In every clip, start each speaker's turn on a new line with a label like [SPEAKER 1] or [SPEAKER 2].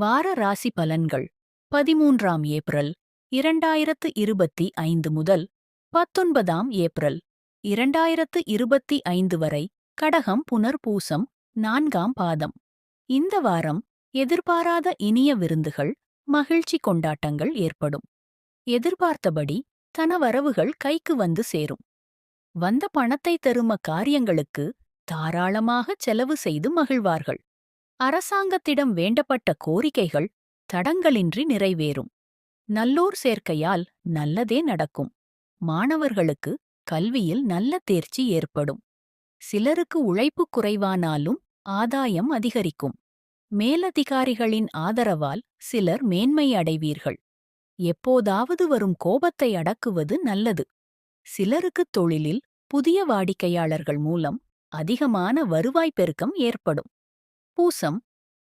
[SPEAKER 1] வார ராசி பலன்கள் 13ஆம் ஏப்ரல் 2025 முதல் 19ஆம் ஏப்ரல் 2025 வரை கடகம் புனர்பூசம் 4ஆம் பாதம். இந்த வாரம் எதிர்பாராத இனிய விருந்துகள், மகிழ்ச்சி கொண்டாட்டங்கள் ஏற்படும். எதிர்பார்த்தபடி தனவரவுகள் கைக்கு வந்து சேரும். வந்த பணத்தை தரும காரியங்களுக்கு தாராளமாக செலவு செய்து மகிழ்வார்கள். அரசாங்கத்திடம் வேண்டப்பட்ட கோரிக்கைகள் தடங்கலின்றி நிறைவேறும். நல்லோர் சேர்க்கையால் நல்லதே நடக்கும். மாணவர்களுக்கு கல்வியில் நல்ல தேர்ச்சி ஏற்படும். சிலருக்கு உழைப்பு குறைவானாலும் ஆதாயம் அதிகரிக்கும். மேலதிகாரிகளின் ஆதரவால் சிலர் மேன்மை அடைவீர்கள். எப்போதாவது வரும் கோபத்தை அடக்குவது நல்லது. சிலருக்கு தொழிலில் புதிய வாடிக்கையாளர்கள் மூலம் அதிகமான வருவாய் பெருக்கம் ஏற்படும். பூசம்,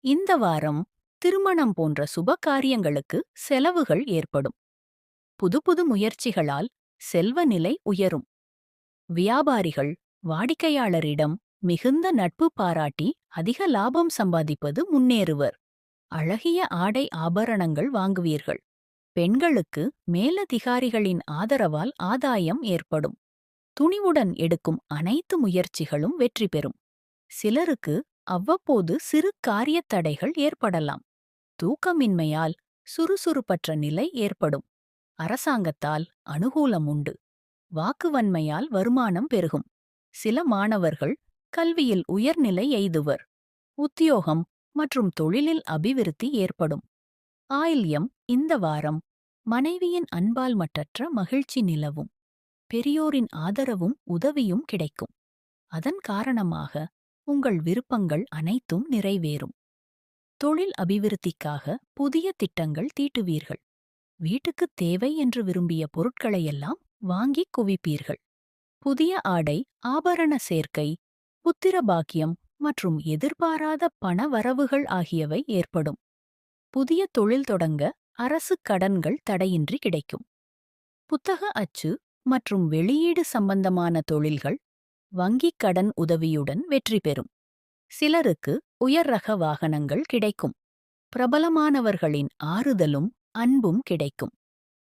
[SPEAKER 1] இந்த வாரம் திருமணம் போன்ற சுப காரியங்களுக்கு செலவுகள் ஏற்படும். புது புது முயற்சிகளால் செல்வ நிலை உயரும். வியாபாரிகள் வாடிக்கையாளரிடம் மிகுந்த நட்பு பாராட்டி அதிக லாபம் சம்பாதிப்பது முன்னேறுவர். அழகிய ஆடை ஆபரணங்கள் வாங்குவீர்கள். பெண்களுக்கு மேலதிகாரிகளின் ஆதரவால் ஆதாயம் ஏற்படும். துணிவுடன் எடுக்கும் அனைத்து முயற்சிகளும் வெற்றி பெறும். சிலருக்கு அவ்வப்போது சிறு காரியத் தடைகள் ஏற்படலாம். தூக்கமின்மையால் சுறுசுறுப்பற்ற நிலை ஏற்படும். அரசாங்கத்தால் அனுகூலம் உண்டு. வாக்குவன்மையால் வருமானம் பெருகும். சில மாணவர்கள் கல்வியில் உயர்நிலை எய்துவர். உத்தியோகம் மற்றும் தொழிலில் அபிவிருத்தி ஏற்படும். ஆயில்யம், இந்த வாரம் மனைவியின் அன்பால் மட்டற்ற மகிழ்ச்சி நிலவும். பெரியோரின் ஆதரவும் உதவியும் கிடைக்கும். அதன் காரணமாக உங்கள் விருப்பங்கள் அனைத்தும் நிறைவேறும். தொழில் அபிவிருத்திக்காக புதிய திட்டங்கள் தீட்டுவீர்கள். வீட்டுக்குத் தேவை என்று விரும்பிய பொருட்களையெல்லாம் வாங்கிக் குவிப்பீர்கள். புதிய ஆடை ஆபரண சேர்க்கை, புத்திர பாக்கியம் மற்றும் எதிர்பாராத பண வரவுகள் ஆகியவை ஏற்படும். புதிய தொழில் தொடங்க அரசு கடன்கள் தடையின்றி கிடைக்கும். புத்தக அச்சு மற்றும் வெளியீடு சம்பந்தமான தொழில்கள் வங்கிக் கடன் உதவியுடன் வெற்றி பெறும். சிலருக்கு உயர் ரக வாகனங்கள் கிடைக்கும். பிரபலமானவர்களின் ஆறுதலும் அன்பும் கிடைக்கும்.